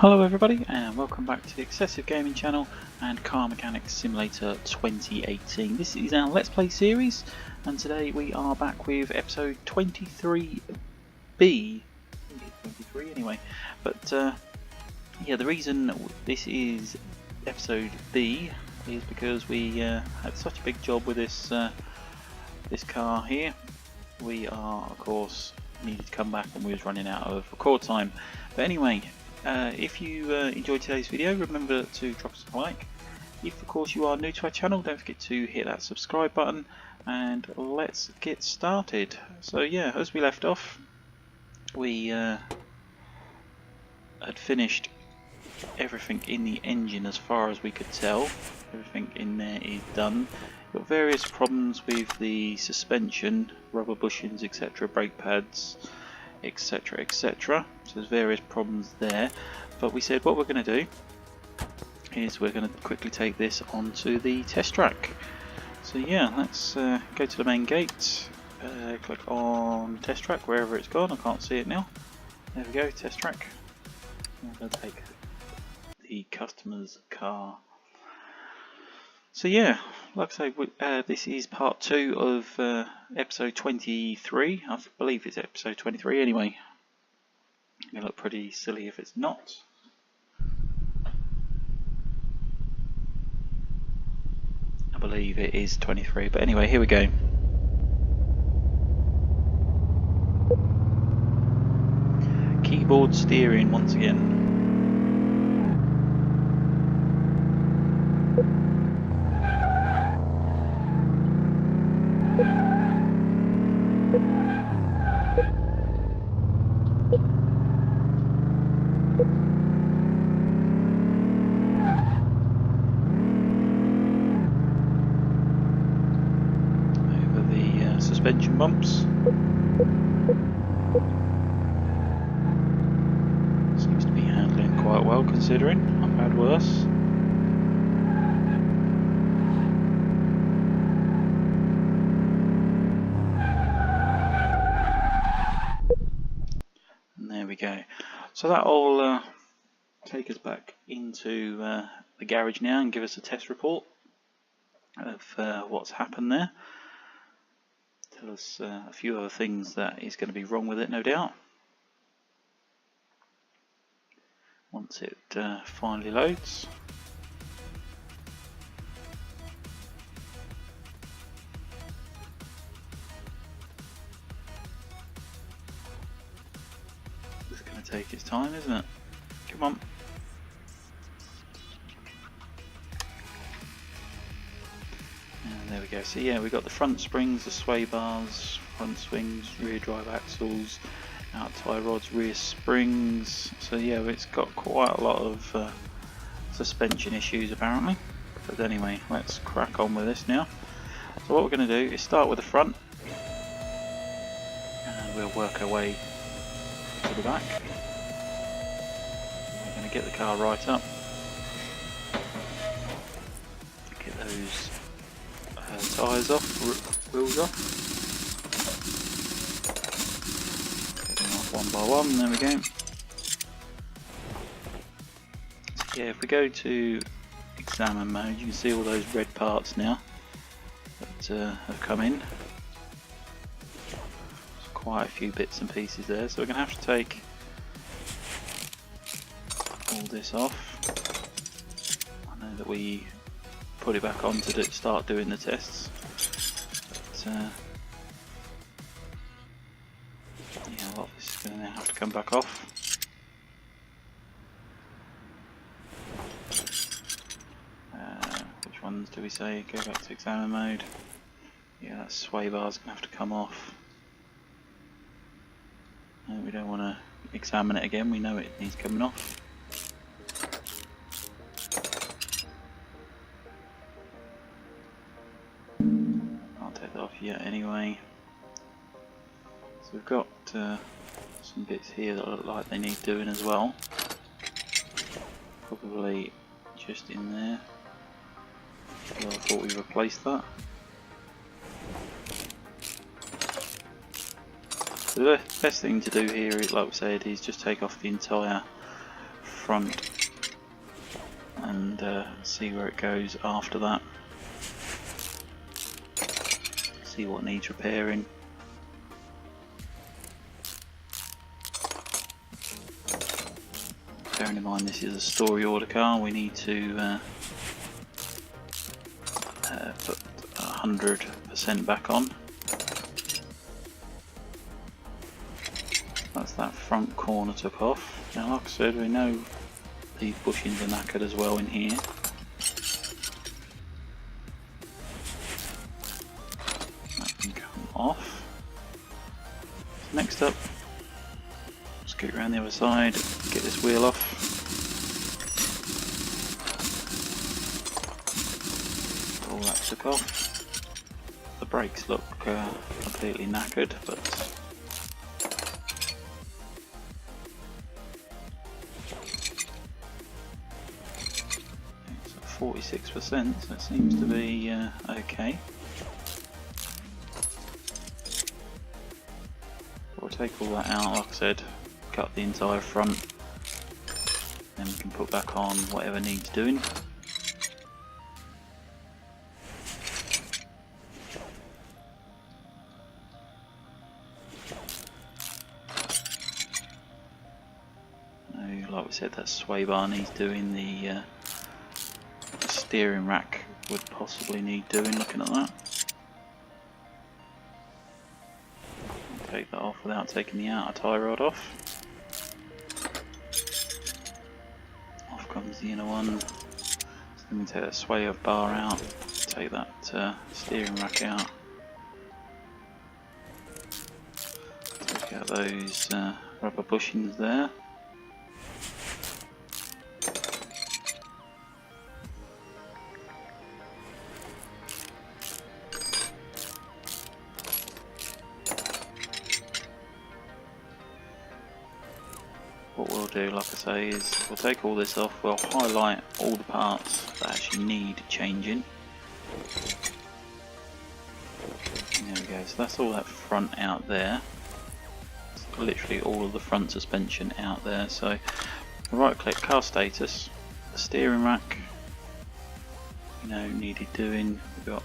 Hello everybody and welcome back to the XsivGaming channel and Car Mechanics Simulator 2018. This is our Let's Play series and today we are back with episode 23B. I think it's 23 anyway. But yeah, the reason this is episode B is because we had such a big job with this this car here. We are, of course, needed to come back and we was running out of record time. But anyway, if you enjoyed today's video, remember to drop us a like. If of course you are new to our channel, don't forget to hit that subscribe button and let's get started. So yeah, as we left off, we had finished everything in the engine as far as we could tell. Everything in there is done. Got various problems with the suspension, rubber bushings, etc., brake pads, etc, etc. So there's various problems there, but we said what we're going to do is we're going to quickly take this onto the test track. So yeah, let's go to the main gate, click on test track wherever it's gone. I can't see it now. There we go, test track. I'm going to take the customer's car. So yeah, like I say, this is part 2 of episode 23. I believe it's episode 23 anyway. It'll look pretty silly if it's not. I believe it is 23, but anyway, here we go. Keyboard steering once again. Suspension bumps. Seems to be handling quite well considering. I've had worse. And there we go. So that'll take us back into the garage now and give us a test report of what's happened there. Tell us a few other things that is going to be wrong with it, no doubt. Once it finally loads. It's going to take its time, isn't it? Come on. There we go. So yeah, we've got the front springs, the sway bars, front swings, rear drive axles, out tie rods, rear springs. So yeah, it's got quite a lot of suspension issues apparently. But anyway, let's crack on with this now. So what we're going to do is start with the front, and we'll work our way to the back. We're going to get the car right up, get those tyres off, wheels off. Get them off one by one, there we go. So yeah, if we go to examine mode, you can see all those red parts now that have come in. There's quite a few bits and pieces there, so we're going to have to take all this off. I know that we put it back on to start doing the tests, but yeah, a lot of this is going to have to come back off. Which ones do we say go back to examine mode? Yeah, that sway bar is going to have to come off. No, we don't want to examine it again, we know it needs coming off. Yet anyway, so we've got some bits here that look like they need doing as well, probably just in there. So I thought we replaced that. So the best thing to do here, like we said, is just take off the entire front and see where it goes after that. See what needs repairing. Bearing in mind this is a story order car, we need to put 100% back on. That's that front corner took off. Now like I said, we know these bushings are knackered as well in here. That can come off. Next up, scoot around the other side, get this wheel off. All that took off. The brakes look completely knackered, but 46%, so it seems to be okay. We'll take all that out, like I said, cut the entire front, then we can put back on whatever needs doing. Like we said, that sway bar needs doing, the steering rack would possibly need doing, looking at that. Take that off without taking the outer tie rod off. Off comes the inner one. So then we take that sway bar out, take that steering rack out. Take out those rubber bushings there. What we'll do, like I say, is we'll take all this off, we'll highlight all the parts that actually need changing. There we go, so that's all that front out there. It's literally all of the front suspension out there. So right click, car status, the steering rack, needed doing. We've got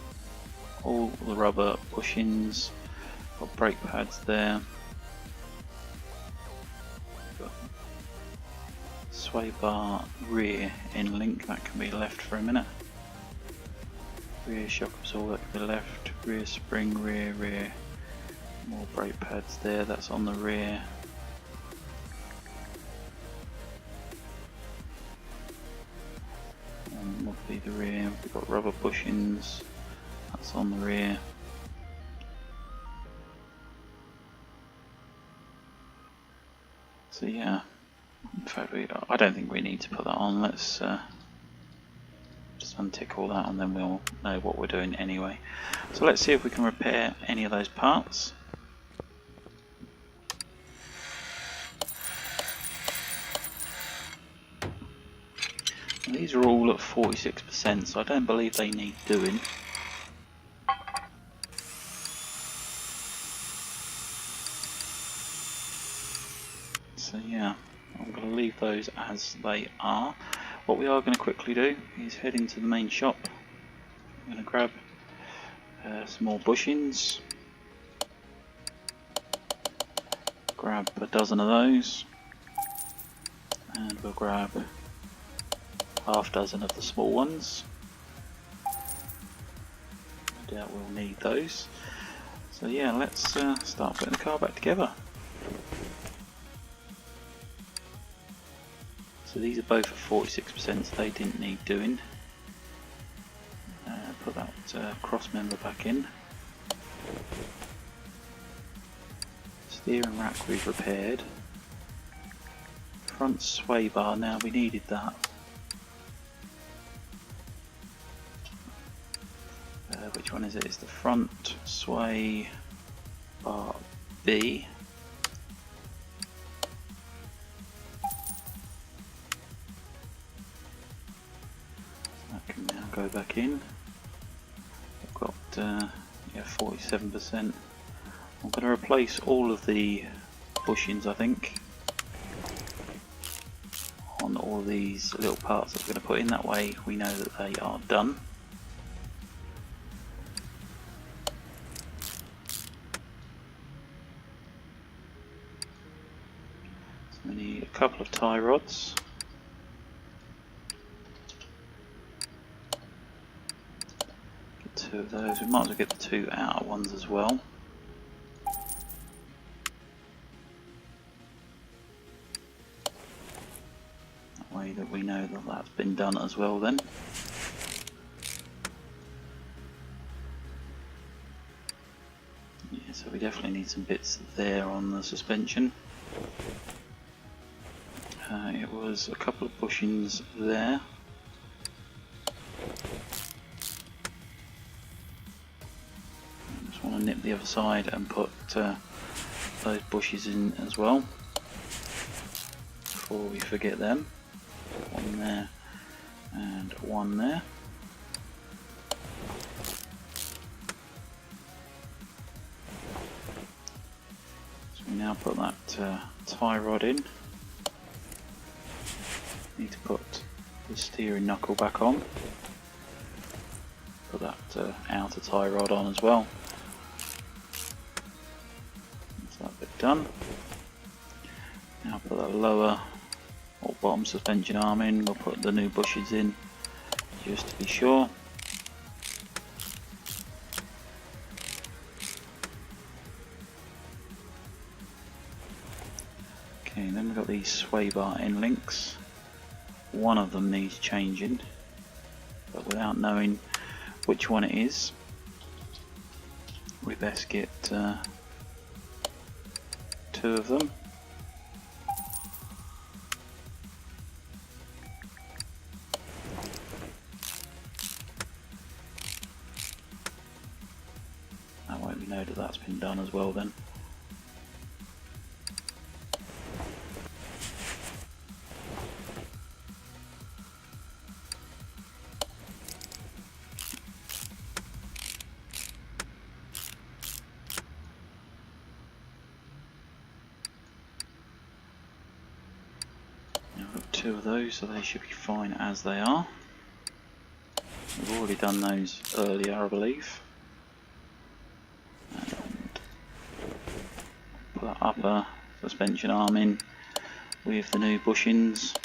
all the rubber bushings, got brake pads there. Sway bar rear end link, that can be left for a minute. Rear shock absorber can be left. Rear spring, rear. More brake pads there, that's on the rear. And what would be the rear? We've got rubber bushings, that's on the rear. So yeah. In fact, I don't think we need to put that on. Let's just untick all that and then we'll know what we're doing anyway. So let's see if we can repair any of those parts. These are all at 46%, so I don't believe they need doing. So yeah. I'm going to leave those as they are. What we are going to quickly do is head into the main shop. I'm going to grab some more bushings, grab a dozen of those, and we'll grab half dozen of the small ones. No doubt we'll need those. So yeah, let's start putting the car back together. So these are both at 46%, so they didn't need doing. Put that cross member back in. Steering rack we've repaired. Front sway bar, now we needed that. Which one is it? It's the front sway bar B. Go back in. I've got 47%. I'm going to replace all of the bushings, I think, on all these little parts that we're going to put in. That way we know that they are done. So we need a couple of tie rods. Get 2 of those. We might as well get the 2 outer ones as well. Way that we know that that's been done as well then. Yeah, so we definitely need some bits there on the suspension. It was a couple of bushings there. Just want to nip the other side and put those bushes in as well before we forget them. 1 there and 1 there. So we now put that tie rod in. Need to put the steering knuckle back on. Put that outer tie rod on as well. That's that bit done. Now put that lower or bottom suspension arm in. We'll put the new bushes in just to be sure. Okay, then we've got these sway bar end links. One of them needs changing, but without knowing which one it is, we best get 2 of them. That way we know that that's been done as well then. Now I've got 2 of those, so they should be fine as they are. We've already done those earlier, I believe. Put that upper suspension arm in with the new bushings.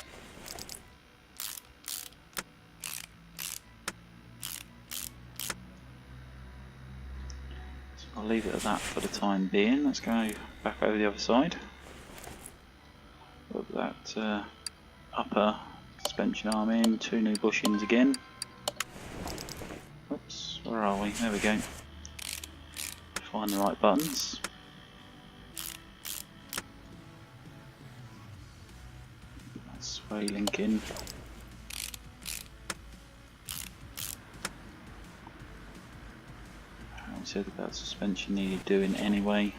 So I'll leave it at that for the time being. Let's go back over the other side. Put that upper suspension arm in, 2 new bushings again. Oops, where are we? There we go. Find the right buttons. Sway link in. I said about suspension needed doing anyway.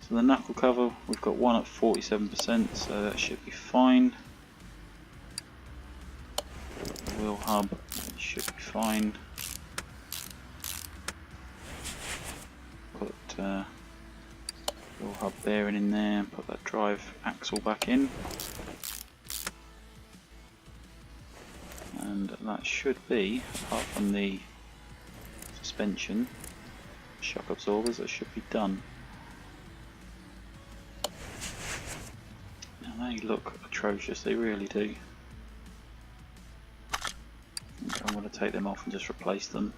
So the knuckle cover, we've got one at 47%, so that should be fine. The wheel hub should be fine. Put wheel hub bearing in there, put that drive axle back in. And that should be, apart from the suspension shock absorbers, that should be done. Now they look atrocious, they really do. I think I'm going to take them off and just replace them.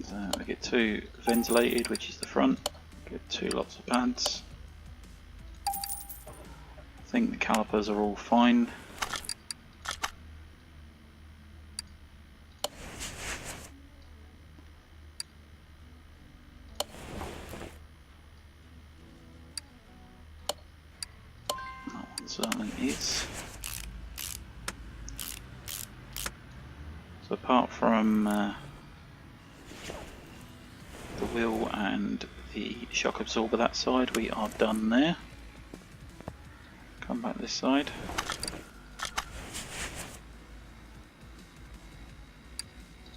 So we get 2 ventilated, which is the front, get 2 lots of pads. I think the calipers are all fine. That one certainly is. So apart from the wheel and the shock absorber that side, we are done there. Come back this side.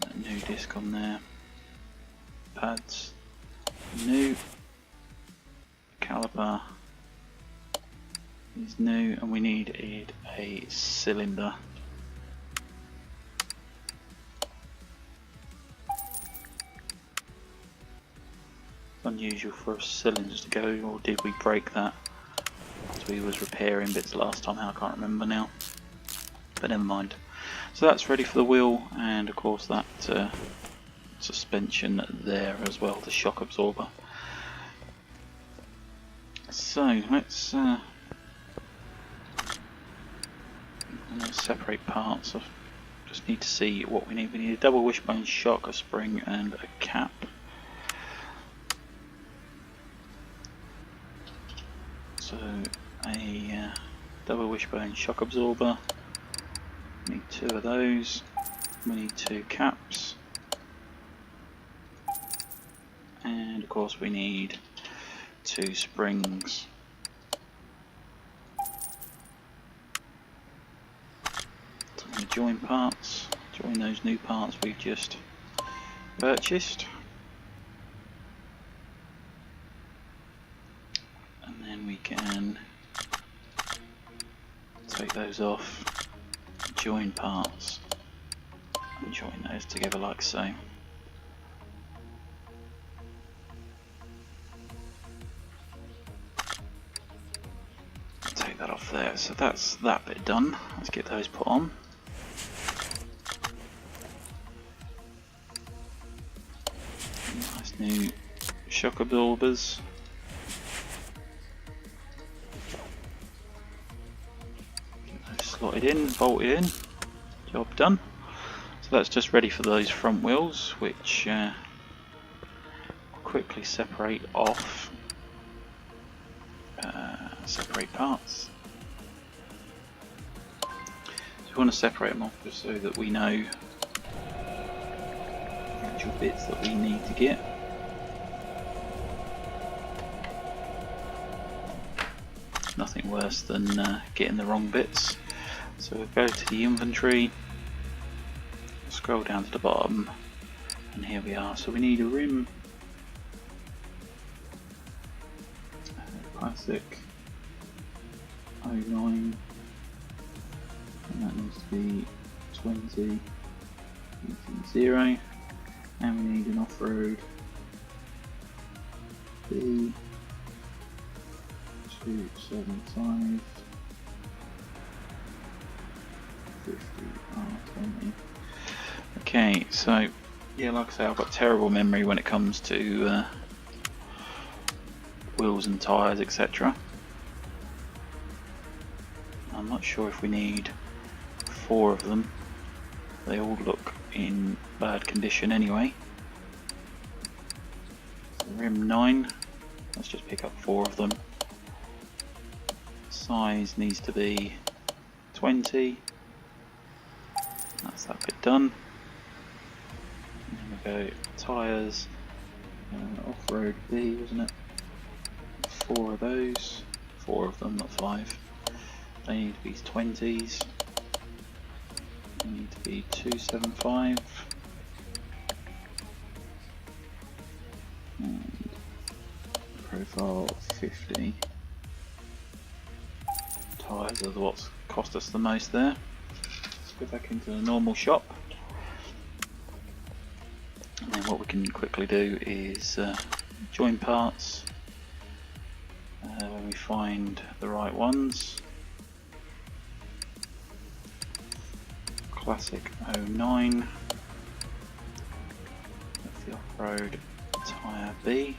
A new disc on there. Pads. new. Caliper is new, and we need a cylinder. It's unusual for cylinders to go, or did we break that as we was repairing bits last time? I can't remember now, but never mind. So that's ready for the wheel, and of course that suspension there as well, the shock absorber. So let's separate parts. I just need to see what we need. We need a double wishbone shock, a spring and a cap. So a double wishbone shock absorber, we need 2 of those, we need 2 caps, and of course we need 2 springs. So I'm going to join parts, join those new parts we've just purchased, and then we can take those off, join parts, and join those together like so. Take that off there, so that's that bit done. Let's get those put on. Nice new shock absorbers. Get those slotted in, bolted in, job done. So that's just ready for those front wheels, which quickly separate off. Separate parts. So we want to separate them off just so that we know the actual bits that we need to get. Nothing worse than getting the wrong bits. So we'll go to the inventory, scroll down to the bottom, and here we are. So we need a rim, classic 09, and that needs to be 20, 0, and we need an off-road B 275 50 R20. Okay, so yeah, like I say, I've got terrible memory when it comes to wheels and tyres, etc. I'm not sure if we need 4 of them. They all look in bad condition anyway. So rim 9, let's just pick up 4 of them. Size needs to be 20. That's that bit done. And then we go tyres, off-road B, wasn't it? 4 of those, 4 of them, not 5. They need to be 20s. They need to be 275. And profile 50. Tyres are what's cost us the most there. Let's go back into the normal shop. And then what we can quickly do is join parts when we find the right ones. Classic 09. That's the off-road tyre B.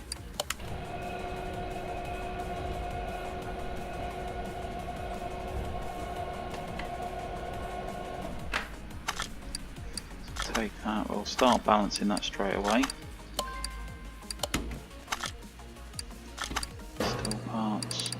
Take that, we'll start balancing that straight away. Still parts.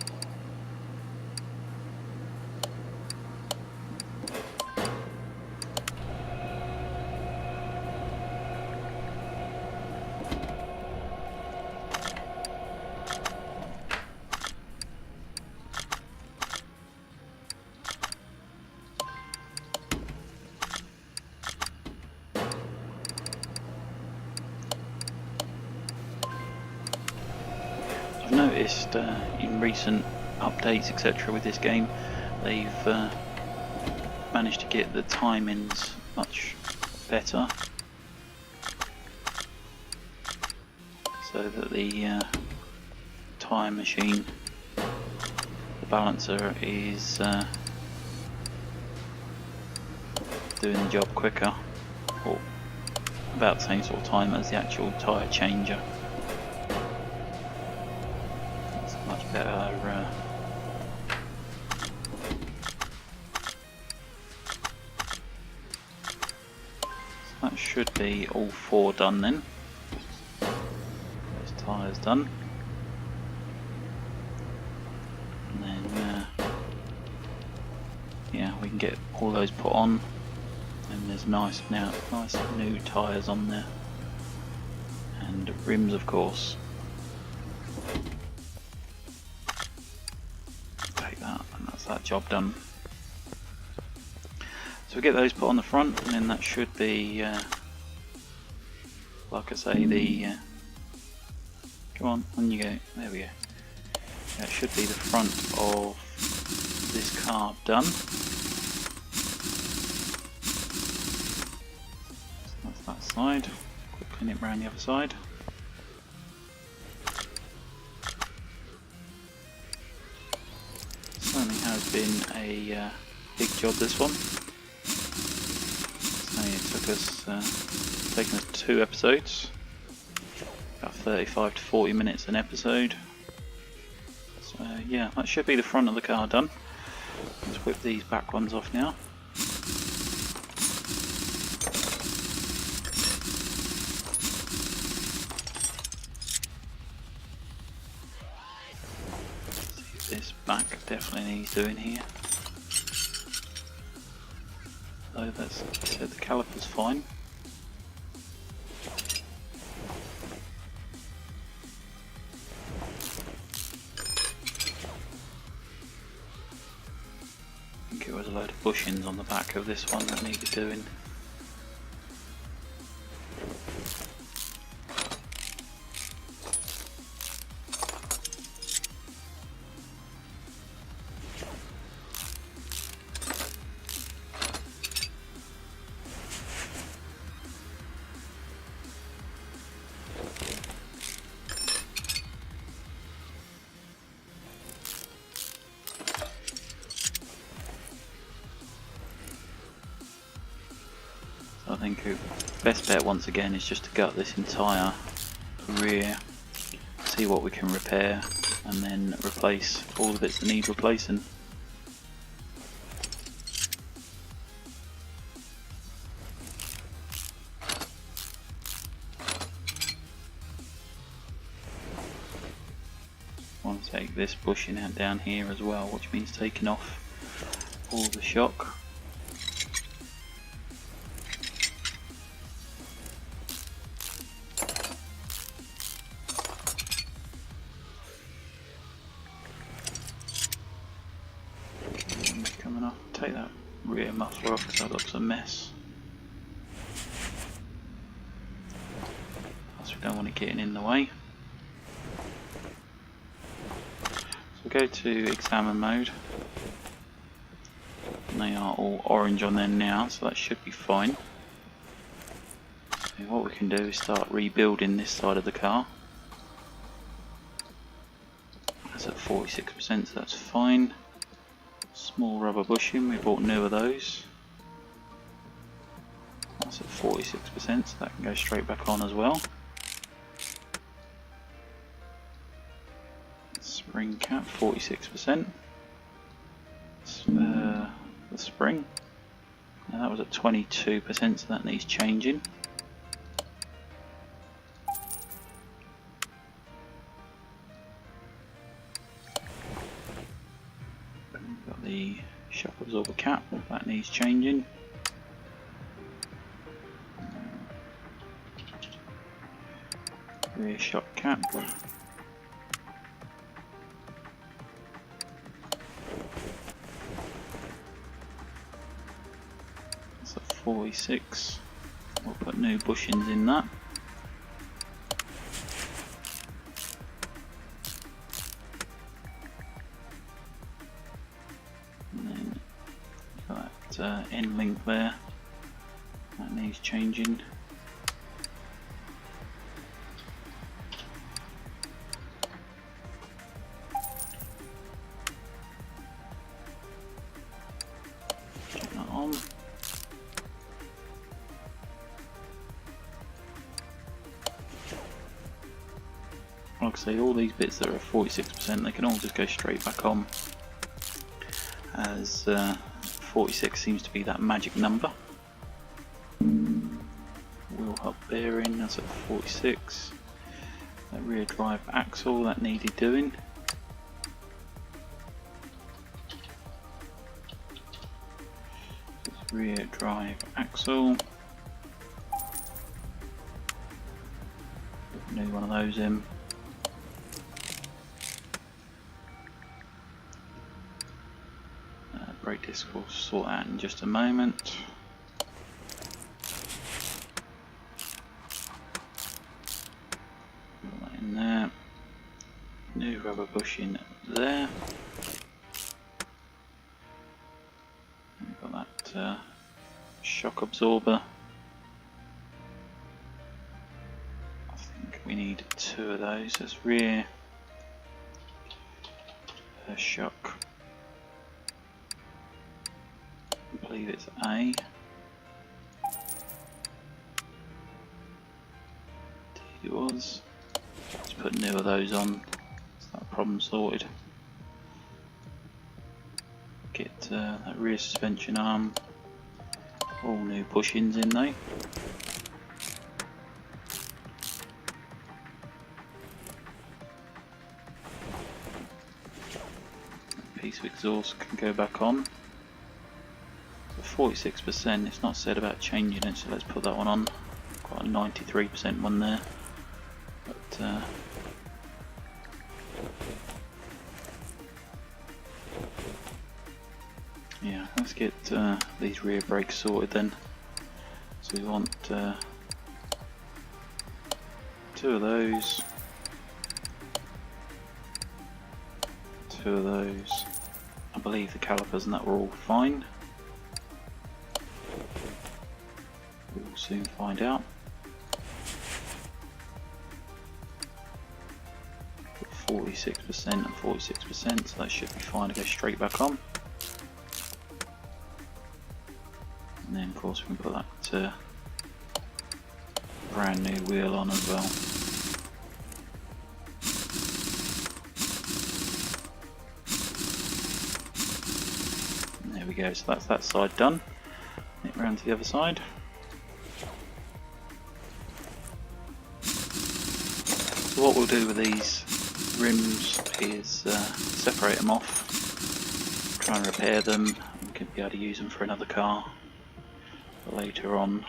noticed in recent updates etc. with this game, they've managed to get the timings much better, so that the tyre machine, the balancer, is doing the job quicker, or about the same sort of time as the actual tyre changer. It's much better. So that should be all 4 done then. Those tyres done. And then yeah, we can get all those put on. And there's nice new tyres on there, and rims of course. Take that, and that's that job done. So we get those put on the front, and then that should be, like I say, the come on you go, there we go. That should be the front of this car done. That side, quick clean it around the other side. Certainly has been a big job, this one. So it took us, taken us 2 episodes, about 35 to 40 minutes an episode. So yeah, that should be the front of the car done. Let's whip these back ones off now. This back definitely needs doing here. So that's, like I said, the caliper's fine. I think it was a load of bushings on the back of this one that needed doing. I think the best bet once again is just to gut this entire rear, see what we can repair, and then replace all the bits that need replacing. I want to take this bushing out down here as well, which means taking off all the shock. Take that rear muffler off because that looks a mess. Plus we don't want it getting in the way. So we go to examine mode. And they are all orange on there now, so that should be fine. So what we can do is start rebuilding this side of the car. That's at 46%, so that's fine. Small rubber bushing, we bought new of those. That's at 46%, so that can go straight back on as well. Spring cap, 46%. The spring, now that was at 22%, so that needs changing. Got the shock absorber cap, that needs changing. Rear shock cap. That's at 46. We'll put new bushings in that. end link there, that needs changing. Turn that on. Like I say, all these bits that are 46%, they can all just go straight back on, as 46 seems to be that magic number. Wheel hub bearing, that's at 46. That rear drive axle, that needed doing. Rear drive axle. Put a new one of those in. Brake disc will sort out in just a moment. Put that in there. New rubber bushing there. We've got that shock absorber. I think we need 2 of those. That's rear shock. I believe it's A. It was. Let's put new of those on. Is that problem sorted? Get that rear suspension arm. All new bushings in though. Piece of exhaust can go back on. 46%, it's not said about changing it, so let's put that one on. Got a 93% one there. But yeah, let's get these rear brakes sorted then. So we want 2 of those, 2 of those. I believe the calipers and that were all fine. We will soon find out. 46% and 46%, so that should be fine to go straight back on. And then of course we can put that brand new wheel on as well. And there we go, so that's that side done. Knit round to the other side. So what we'll do with these rims is separate them off, try and repair them, and we can be able to use them for another car later on.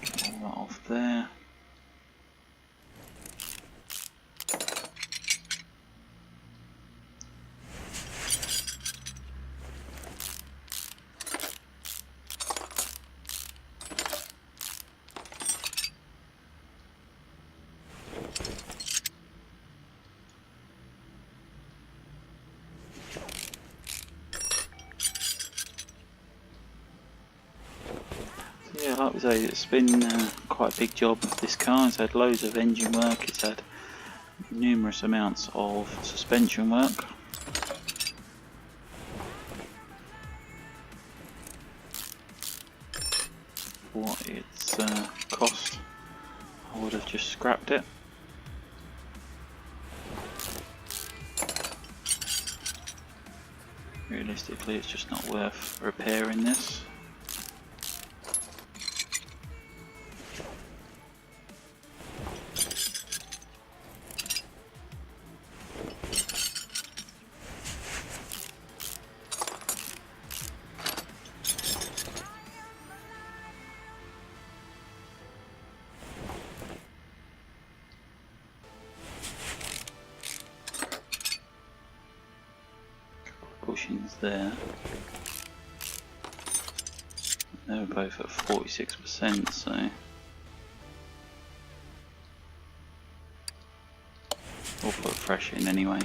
Get all that off there. Yeah, like we say, it's been quite a big job. This car has had loads of engine work, it's had numerous amounts of suspension work. What it's cost, I would have just scrapped it. Realistically, it's just not worth repairing this. Bushings there. They were both at 46%, so We'll put fresh in anyway.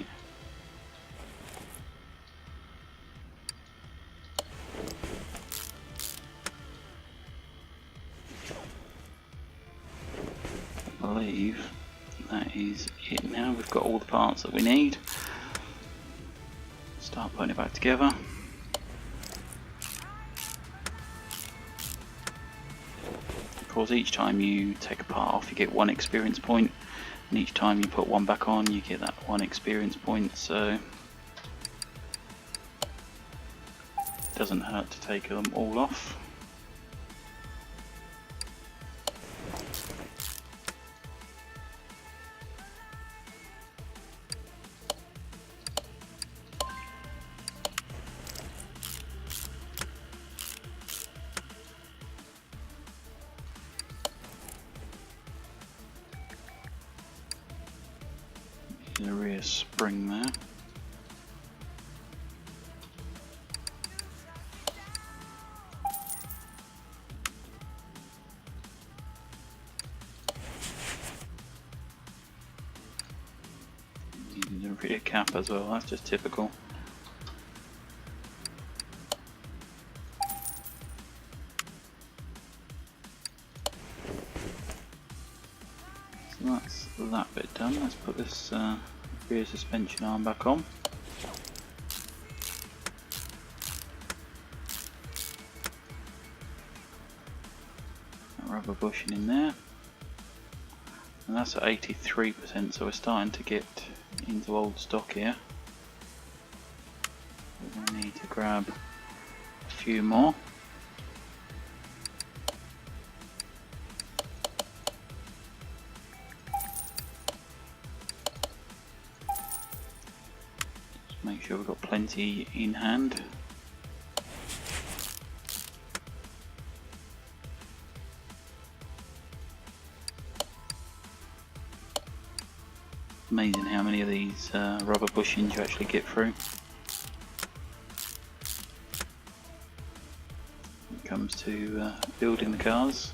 I believe that is it now. We've got all the parts that we need. Start putting it back together. Of course, each time you take a part off, you get 1 experience point, and each time you put one back on, you get that 1 experience point. So it doesn't hurt to take them all off. The rear spring there. Needed a rear cap as well, that's just typical. So that's that bit done. Let's put this rear suspension arm back on. That rubber bushing in there. And that's at 83%, so we're starting to get into old stock here. We're going to need to grab a few more. Make sure we've got plenty in hand. Amazing how many of these rubber bushings you actually get through. When it comes to building the cars.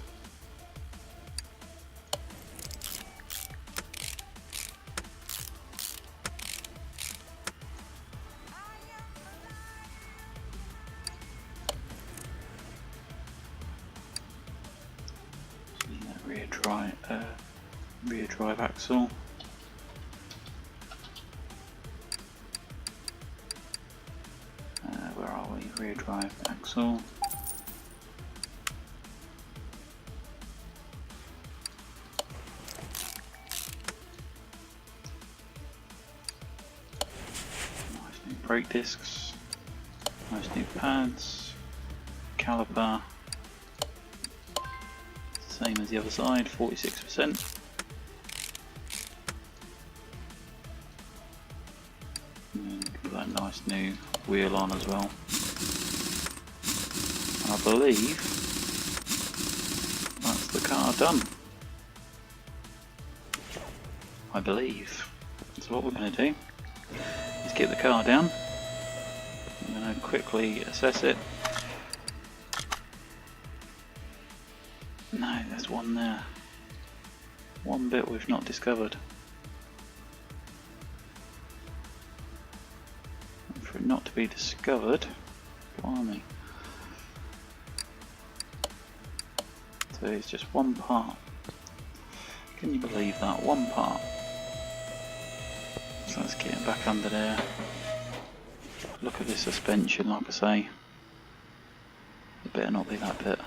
Rear drive axle. Where are we? Rear drive axle. Nice new brake discs. Nice new pads. Caliper. Same as the other side, 46%. And put that nice new wheel on as well. And I believe that's the car done. I believe. So what we're going to do is get the car down. I'm going to quickly assess it. No, there's one there. One bit we've not discovered. And for it not to be discovered, blimey. So it's just one part. Can you believe that? One part. So let's get it back under there. Look at this suspension, like I say. It better not be that bit.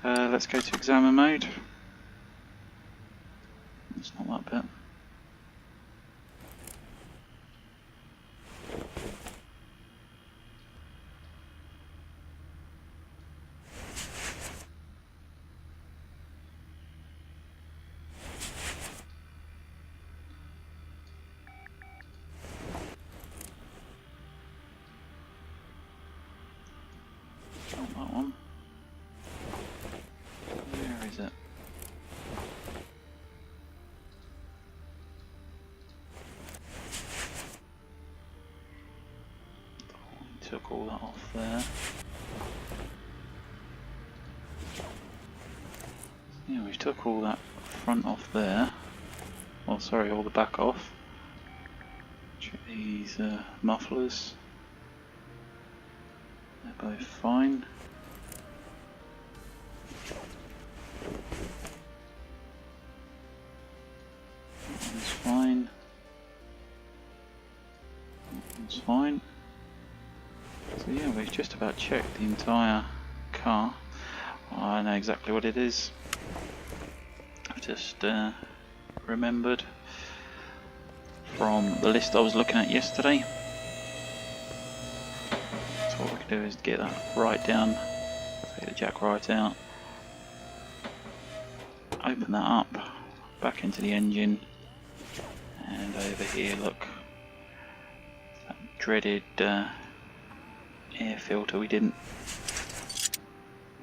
Let's go to examine mode. It's not that bit. Not that one. Where is it? Took all that off there. Yeah, we took all that front off there. oh sorry, all the back off. Check these mufflers. They're both fine. That one's fine. That one's fine. So yeah, we've just about checked the entire car. I know exactly what it is. I've just remembered from the list I was looking at yesterday. So what we can do is get that right down, take the jack right out, open that up, back into the engine, and over here, look, that dreaded air filter we didn't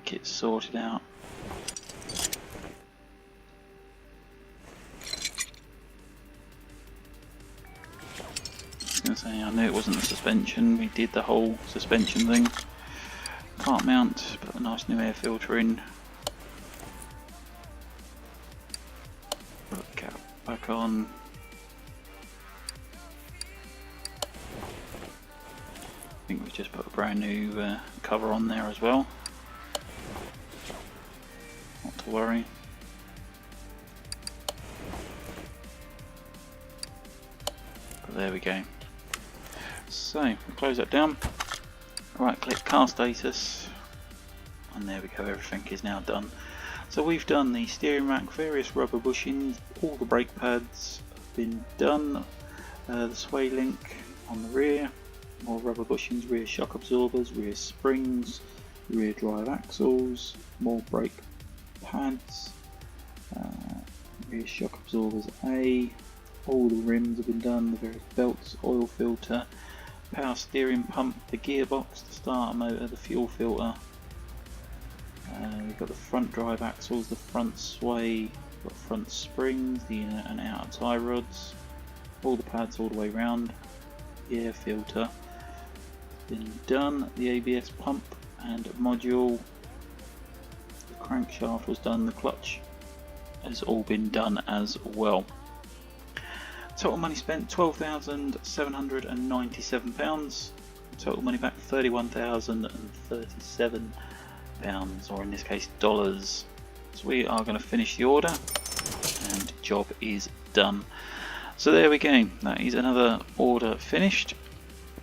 get sorted out. I knew it wasn't the suspension. We did the whole suspension thing. Can't mount, put a nice new air filter in. Put the cap back on. I think we've just put a brand new cover on there as well. Not to worry. But there we go. So, we'll close that down, right click car status, and there we go, everything is now done. So we've done the steering rack, various rubber bushings, all the brake pads have been done, the sway link on the rear, more rubber bushings, rear shock absorbers, rear springs, rear drive axles, more brake pads, rear shock absorbers A, all the rims have been done, the various belts, oil filter, power steering pump, the gearbox, the starter motor, the fuel filter. We've got the front drive axles, the front sway, got front springs, the inner and outer tie rods, all the pads all the way round, the air filter been done, the ABS pump and module, the crankshaft was done, the clutch has all been done as well. Total money spent £12,797. Total money back £31,037, or in this case dollars. So we are going to finish the order, and job is done. So there we go. That is another order finished.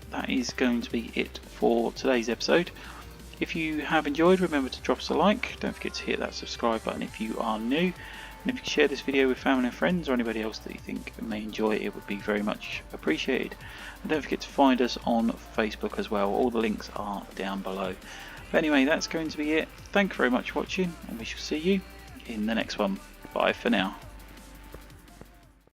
That is going to be it for today's episode. If you have enjoyed, remember to drop us a like. Don't forget to hit that subscribe button if you are new. And if you share this video with family and friends or anybody else that you think may enjoy it, it would be very much appreciated. And don't forget to find us on Facebook as well. All the links are down below. But anyway, that's going to be it. Thank you very much for watching, and we shall see you in the next one. Bye for now.